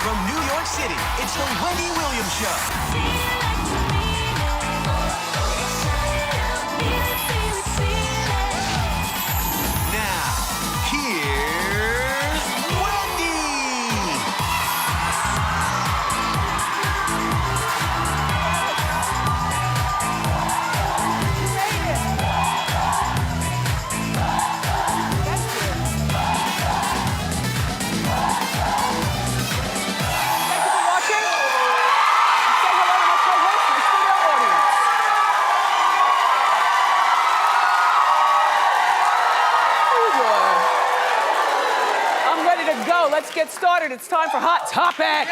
From New York City, it's the Wendy Williams Show. Now, here's Wendy! Let's get started. It's time for Hot Topics.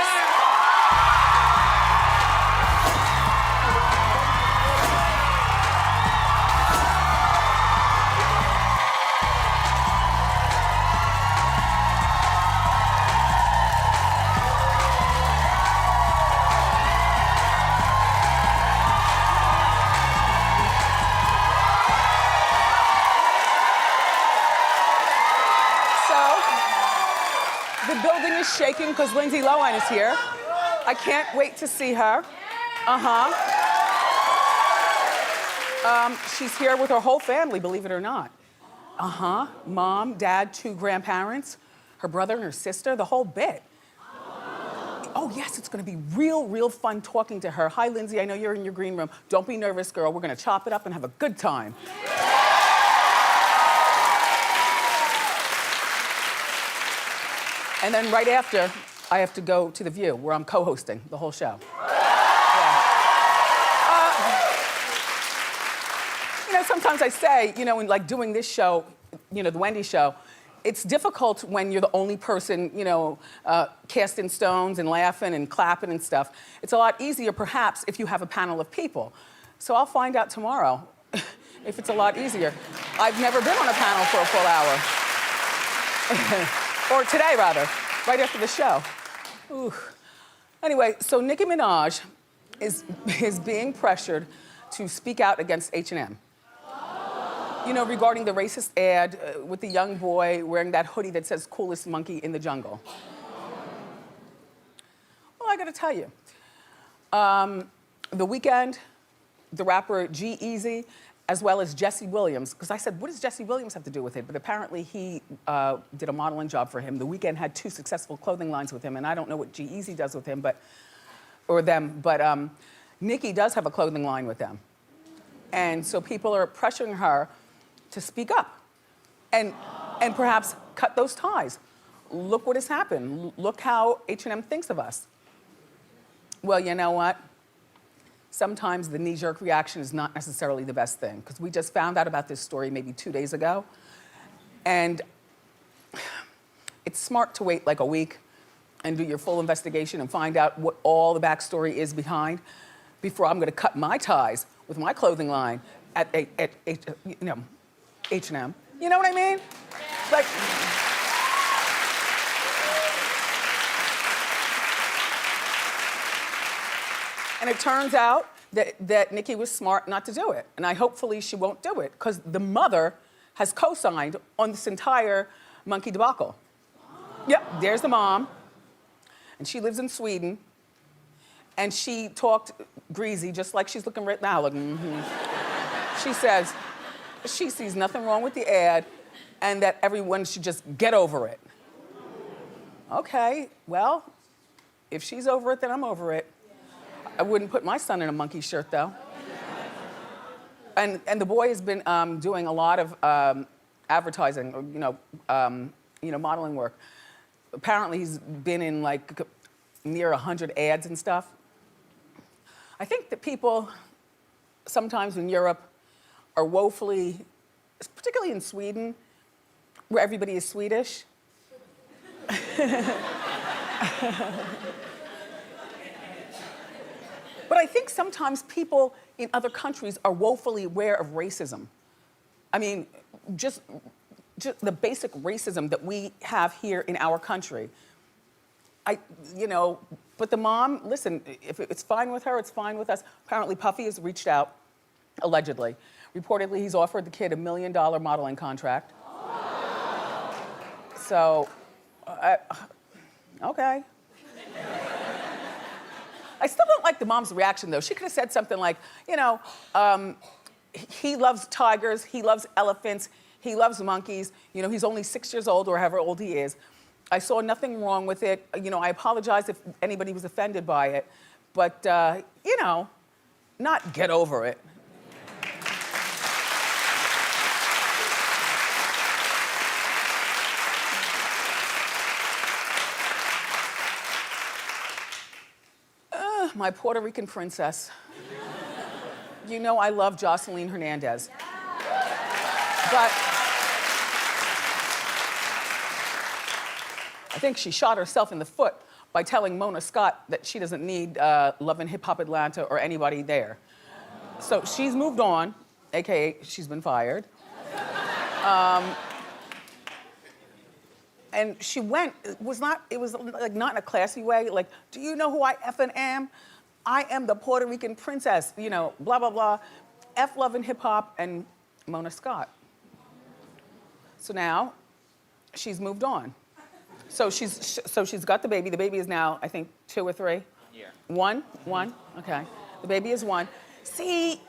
The building is shaking because Lindsay Lohan is here. I can't wait to see her. She's here with her whole family, believe it or not. Mom, dad, 2 grandparents, her brother and her sister, the whole bit. Oh yes, it's gonna be real fun talking to her. Hi, Lindsay, I know you're in your green room. Don't be nervous, girl. We're gonna chop it up and have a good time. And then right after, I have to go to The View, where I'm co-hosting the whole show. You know, sometimes I say, you know, in like doing this show, you know, the Wendy show, it's difficult when you're the only person, you know, casting stones and laughing and clapping and stuff. It's a lot easier, perhaps, if you have a panel of people. So I'll find out tomorrow if it's a lot easier. I've never been on a panel for a full hour. Or today, rather, right after the show. Ooh. Anyway, so Nicki Minaj is being pressured to speak out against H&M. You know, regarding the racist ad with the young boy wearing that hoodie that says "coolest monkey in the jungle." Well, I gotta tell you, The Weeknd, the rapper G-Eazy, as well as Jesse Williams, because I said, what does Jesse Williams have to do with it? But apparently he did a modeling job for him. The Weeknd had 2 successful clothing lines with him, and I don't know what G-Eazy does with him, but Nicki does have a clothing line with them. And so people are pressuring her to speak up and perhaps cut those ties. Look what has happened. Look how H&M thinks of us. Well, you know what? Sometimes the knee-jerk reaction is not necessarily the best thing, because we just found out about this story maybe 2 days ago. And it's smart to wait like a week and do your full investigation and find out what all the backstory is behind before I'm gonna cut my ties with my clothing line at you know, H&M. You know what I mean? Like, and it turns out that Nicki was smart not to do it. And hopefully she won't do it, because the mother has co-signed on this entire monkey debacle. Yep, there's the mom. And she lives in Sweden. And she talked greasy, just like she's looking right now, like, She says she sees nothing wrong with the ad and that everyone should just get over it. Okay, well, if she's over it, then I'm over it. I wouldn't put my son in a monkey shirt, though. And the boy has been doing a lot of advertising, or, you know, modeling work. Apparently, he's been in like near 100 ads and stuff. I think that people sometimes in Europe are woefully, particularly in Sweden, where everybody is Swedish. But I think sometimes people in other countries are woefully aware of racism. I mean, just the basic racism that we have here in our country. But the mom, listen, if it's fine with her, it's fine with us. Apparently Puffy has reached out, allegedly. Reportedly, he's offered the kid $1 million modeling contract. So, okay. I still don't like the mom's reaction, though. She could have said something like, he loves tigers, he loves elephants, he loves monkeys. He's only 6 years old or however old he is. I saw nothing wrong with it. I apologize if anybody was offended by it. But, not get over it. My Puerto Rican princess. I love Jocelyn Hernandez. But I think she shot herself in the foot by telling Mona Scott that she doesn't need Love and Hip Hop Atlanta or anybody there. So she's moved on, AKA she's been fired. And she went, it was like not in a classy way, like, do you know who I effing am? I am the Puerto Rican princess, blah, blah, blah. F Love and Hip Hop and Mona Scott. So now, she's moved on. So she's got the baby. The baby is now, I think, 2 or 3? Yeah. One, okay. The baby is 1. See,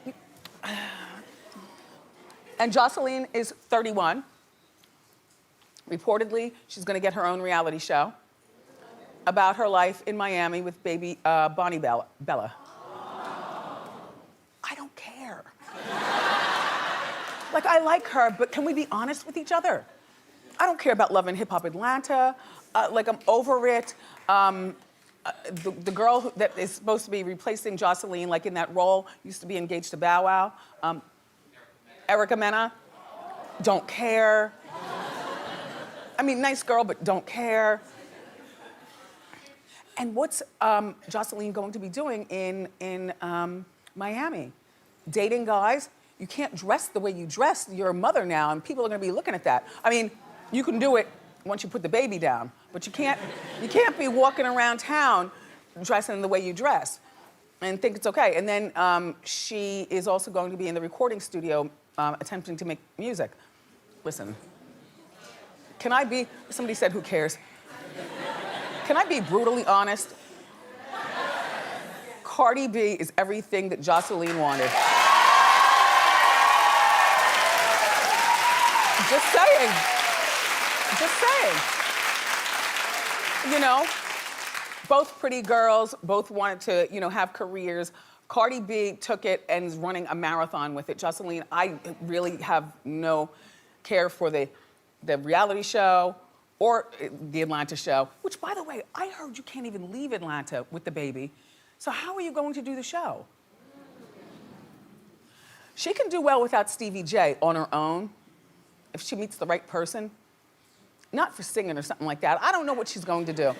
and Jocelyn is 31. Reportedly, she's gonna get her own reality show about her life in Miami with baby Bonnie Bella. I don't care. Like, I like her, but can we be honest with each other? I don't care about Love and Hip Hop Atlanta. I'm over it. The girl that is supposed to be replacing Jocelyn, like in that role, used to be engaged to Bow Wow. Erica Mena, don't care. I mean, nice girl, but don't care. And what's Jocelyn going to be doing in Miami? Dating guys? You can't dress the way you dress. You're a mother now, and people are gonna be looking at that. I mean, you can do it once you put the baby down, but you can't be walking around town dressing the way you dress and think it's okay. And then she is also going to be in the recording studio attempting to make music. Listen. Can I be, somebody said, who cares? Can I be brutally honest? Cardi B is everything that Jocelyn wanted. Just saying. Both pretty girls, both wanted to, have careers. Cardi B took it and is running a marathon with it. Jocelyn, I really have no care for the reality show or the Atlanta show, which, by the way, I heard you can't even leave Atlanta with the baby. So how are you going to do the show? She can do well without Stevie J on her own if she meets the right person. Not for singing or something like that. I don't know what she's going to do.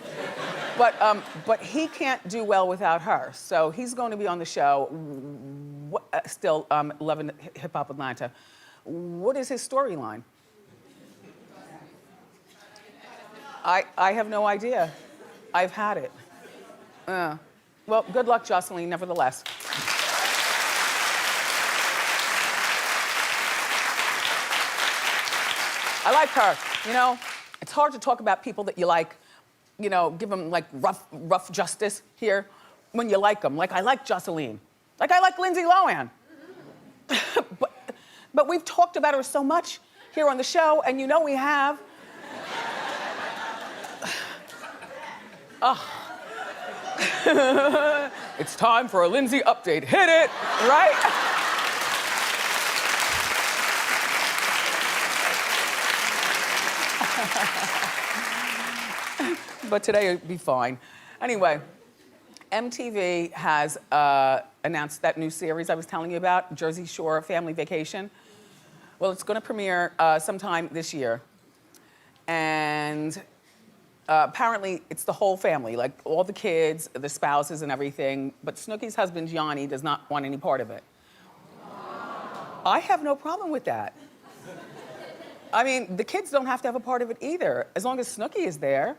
But he can't do well without her. So he's going to be on the show, still loving Hip Hop Atlanta. What is his storyline? I have no idea. I've had it. Well, good luck, Jocelyn, nevertheless. I like her. It's hard to talk about people that you like, give them like rough justice here when you like them. Like, I like Jocelyn. Like, I like Lindsay Lohan. but we've talked about her so much here on the show, and we have. It's time for a Lindsay update. Hit it, right? But today it'll be fine. Anyway, MTV has announced that new series I was telling you about, Jersey Shore Family Vacation. Well, it's gonna premiere sometime this year. And apparently it's the whole family, like all the kids, the spouses and everything, but Snooki's husband, Gianni, does not want any part of it. I have no problem with that. I mean, the kids don't have to have a part of it either, as long as Snooki is there.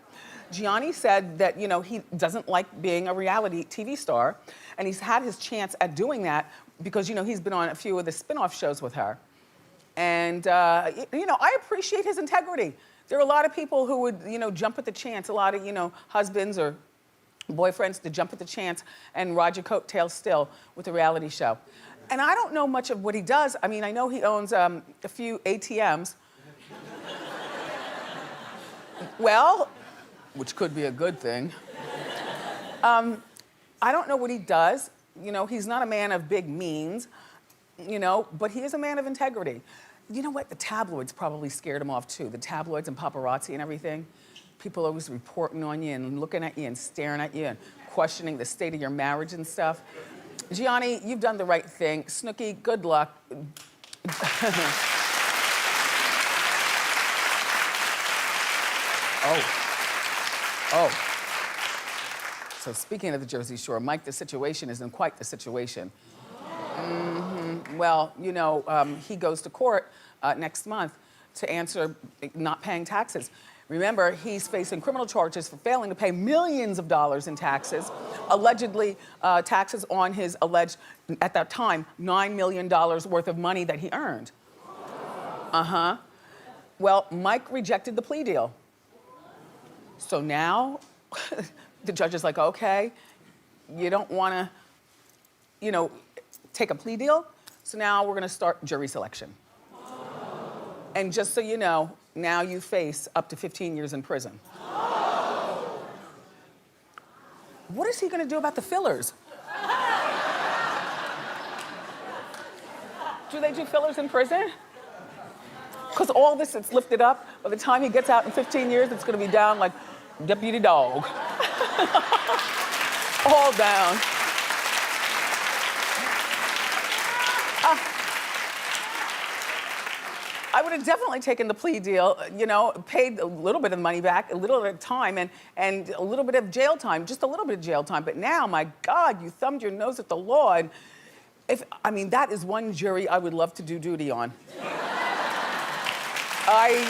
Gianni said that, he doesn't like being a reality TV star, and he's had his chance at doing that because, he's been on a few of the spin-off shows with her. And, I appreciate his integrity. There are a lot of people who would, jump at the chance, a lot of, husbands or boyfriends to jump at the chance and ride your coattails still with a reality show. And I don't know much of what he does. I mean, I know he owns a few ATMs. Well, which could be a good thing. I don't know what he does. You know, he's not a man of big means, you know, but he is a man of integrity. You know what? The tabloids probably scared him off too. The tabloids and paparazzi and everything. People always reporting on you and looking at you and staring at you and questioning the state of your marriage and stuff. Gianni, you've done the right thing. Snooki, good luck. Oh. So speaking of the Jersey Shore, Mike, the situation isn't quite the situation. Well, you know, he goes to court next month to answer not paying taxes. Remember, he's facing criminal charges for failing to pay millions of dollars in taxes, allegedly taxes on his alleged, at that time, $9 million worth of money that he earned. Well, Mike rejected the plea deal. So now, the judge is like, okay, you don't wanna, you know, take a plea deal? So now we're gonna start jury selection. And just so you know, now you face up to 15 years in prison. What is he gonna do about the fillers? Do they do fillers in prison? Because all this is lifted up. By the time he gets out in 15 years, it's gonna be down like Deputy Dog. All down. I would have definitely taken the plea deal, you know, paid a little bit of money back, a little bit of time, and a little bit of jail time, just a little bit of jail time. But now, my God, you thumbed your nose at the law. And I mean, that is one jury I would love to do duty on. I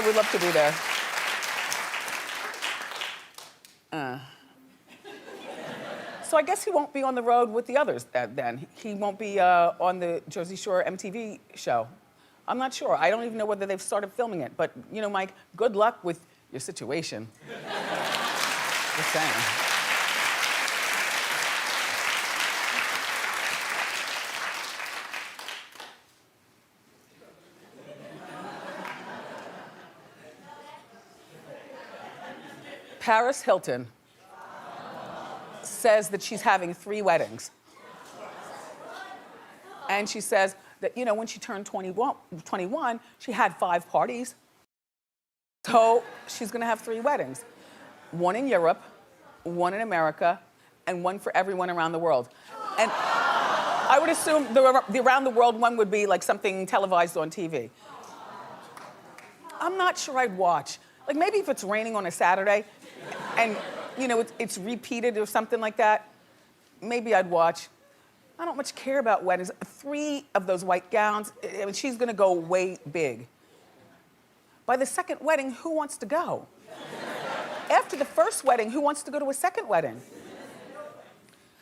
would love to be there. So I guess he won't be on the road with the others then. He won't be on the Jersey Shore MTV show. I'm not sure. I don't even know whether they've started filming it. But, you know, Mike, good luck with your situation. Just saying. Paris Hilton says that she's having 3 weddings. And she says that, you know, when she turned 21, she had 5 parties. So she's gonna have 3 weddings. 1 in Europe, 1 in America, and 1 for everyone around the world. And I would assume the around the world one would be like something televised on TV. I'm not sure I'd watch. Like maybe if it's raining on a Saturday and you know, it's repeated or something like that, maybe I'd watch. I don't much care about weddings. 3 of those white gowns, I mean, she's gonna go way big. By the second wedding, who wants to go? After the first wedding, who wants to go to a second wedding?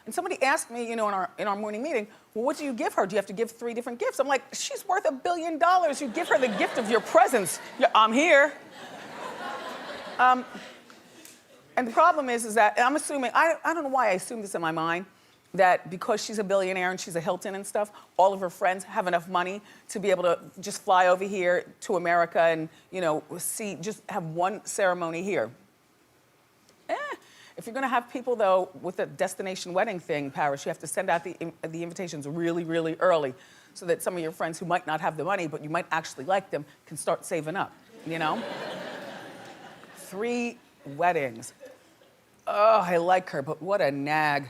And somebody asked me, you know, in our morning meeting, well, what do you give her? Do you have to give 3 different gifts? I'm like, she's worth $1 billion. You give her the gift of your presence. Yeah, I'm here. And the problem is that, and I'm assuming, I don't know why I assume this in my mind, that because she's a billionaire and she's a Hilton and stuff, all of her friends have enough money to be able to just fly over here to America and, you know, just have one ceremony here. If you're gonna have people though, with a destination wedding thing, Paris, you have to send out the invitations really, really early so that some of your friends who might not have the money, but you might actually like them, can start saving up, you know? 3 weddings. Oh, I like her, but what a nag.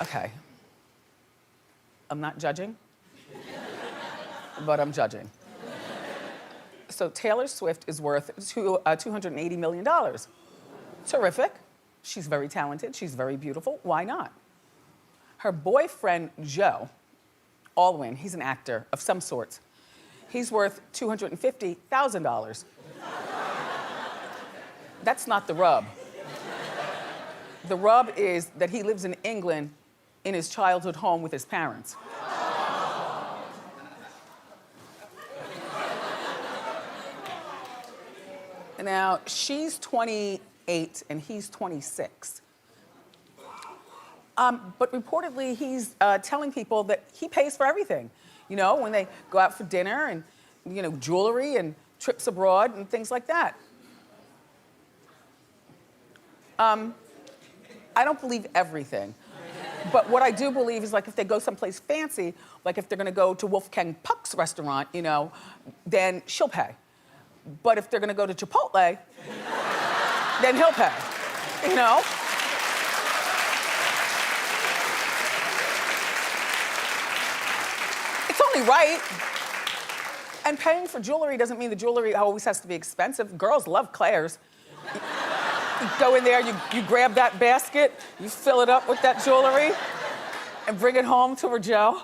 Okay. I'm not judging, but I'm judging. So Taylor Swift is worth $280 million. Terrific. She's very talented. She's very beautiful. Why not? Her boyfriend, Joe Alwyn, he's an actor of some sorts. He's worth $250,000. That's not the rub. The rub is that he lives in England in his childhood home with his parents. Now, she's 28 and he's 26. But reportedly, he's telling people that he pays for everything. You know, when they go out for dinner and, you know, jewelry and trips abroad and things like that. I don't believe everything. But what I do believe is, like, if they go someplace fancy, like if they're gonna go to Wolfgang Puck's restaurant, you know, then she'll pay. But if they're gonna go to Chipotle, then he'll pay, you know? It's only right. And paying for jewelry doesn't mean the jewelry always has to be expensive. Girls love Claire's. You go in there, you grab that basket, you fill it up with that jewelry, and bring it home to her Joe.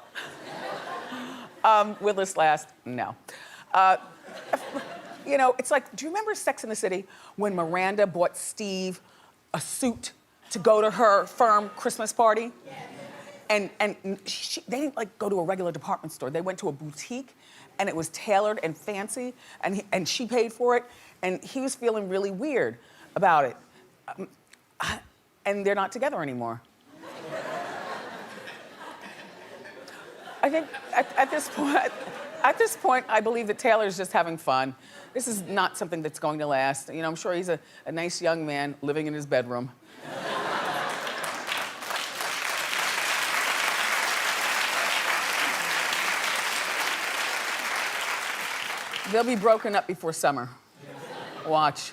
Will this last? No. You know, it's like, do you remember Sex and the City when Miranda bought Steve a suit to go to her firm Christmas party? And they didn't like go to a regular department store. They went to a boutique, and it was tailored and fancy, and she paid for it, and he was feeling really weird about it. And they're not together anymore. I think at this point, I believe that Taylor's just having fun. This is not something that's going to last. You know, I'm sure he's a nice young man living in his bedroom. They'll be broken up before summer. Watch.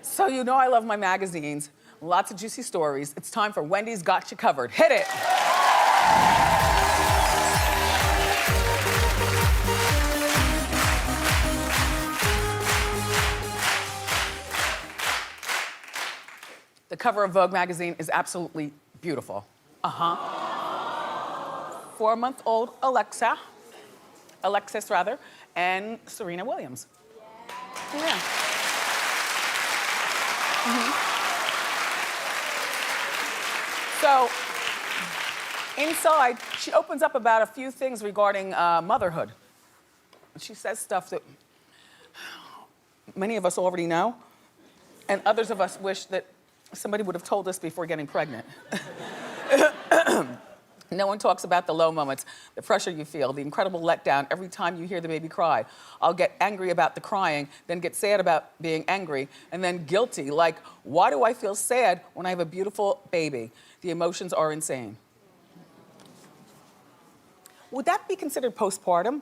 So you know I love my magazines. Lots of juicy stories. It's time for Wendy's Got You Covered. Hit it. The cover of Vogue magazine is absolutely beautiful. 4-month-old Alexis rather, and Serena Williams. Yeah. So, inside, she opens up about a few things regarding motherhood. She says stuff that many of us already know, and others of us wish that somebody would have told us before getting pregnant. No one talks about the low moments, the pressure you feel, the incredible letdown every time you hear the baby cry. I'll get angry about the crying, then get sad about being angry, and then guilty, like, why do I feel sad when I have a beautiful baby? The emotions are insane. Would that be considered postpartum?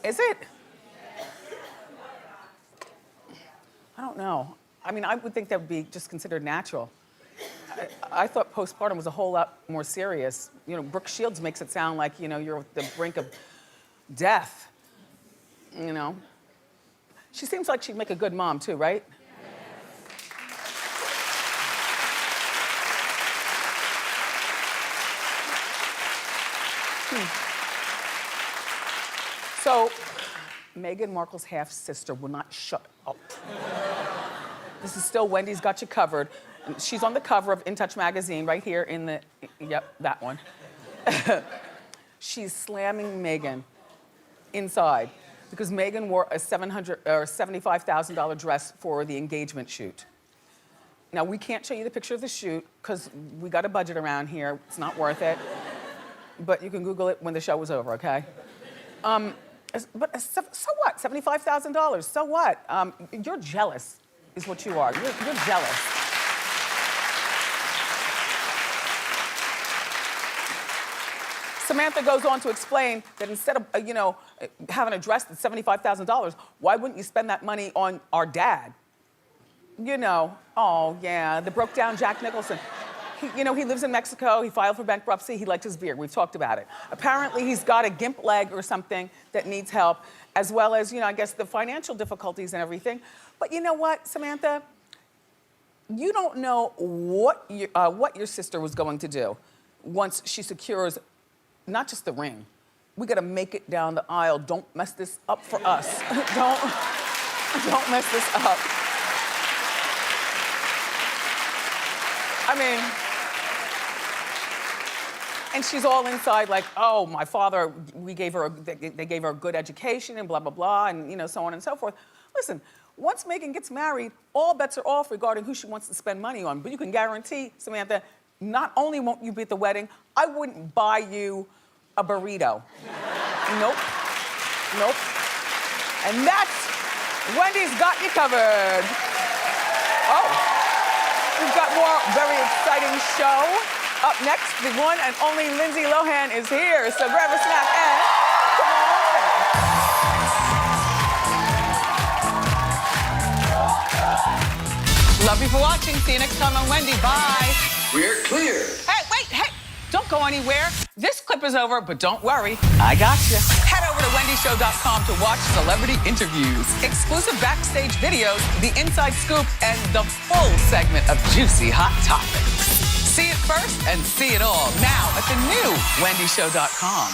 Is it? I don't know. I mean, I would think that would be just considered natural. I thought postpartum was a whole lot more serious. You know, Brooke Shields makes it sound like, you know, you're at the brink of death, you know? She seems like she'd make a good mom too, right? So, Meghan Markle's half-sister will not shut up. This is still Wendy's Got You Covered. She's on the cover of In Touch magazine right here in the, yep, that one. She's slamming Meghan inside because Meghan wore a $75,000 dress for the engagement shoot. Now, we can't show you the picture of the shoot because we got a budget around here. It's not worth it. But you can Google it when the show is over, okay? But so what? $75,000, so what? You're jealous is what you are. You're jealous. Samantha goes on to explain that instead of, you know, having a dress that's $75,000, why wouldn't you spend that money on our dad? You know, oh yeah, the broke down Jack Nicholson. You know, he lives in Mexico, he filed for bankruptcy, he liked his beer, we've talked about it. Apparently he's got a gimp leg or something that needs help, as well as, you know, I guess the financial difficulties and everything. But you know what, Samantha? You don't know what your sister was going to do once she secures not just the ring. We gotta make it down the aisle. Don't mess this up for us. Don't mess this up. I mean, And she's all inside like, oh, my father, they gave her a good education and blah, blah, blah, and you know, so on and so forth. Listen, once Megan gets married, all bets are off regarding who she wants to spend money on. But you can guarantee, Samantha, not only won't you be at the wedding, I wouldn't buy you a burrito. Nope. Nope. And that's Wendy's Got You Covered. Oh, we've got more very exciting show. Up next, the one and only Lindsay Lohan is here. So grab a snack and come on. Love you for watching. See you next time on Wendy. Bye. We're clear. Hey, wait, hey. Don't go anywhere. This clip is over, but don't worry. I got you. Head over to wendyshow.com to watch celebrity interviews, exclusive backstage videos, the inside scoop, and the full segment of juicy hot topics. See it first and see it all now at the new wendyshow.com.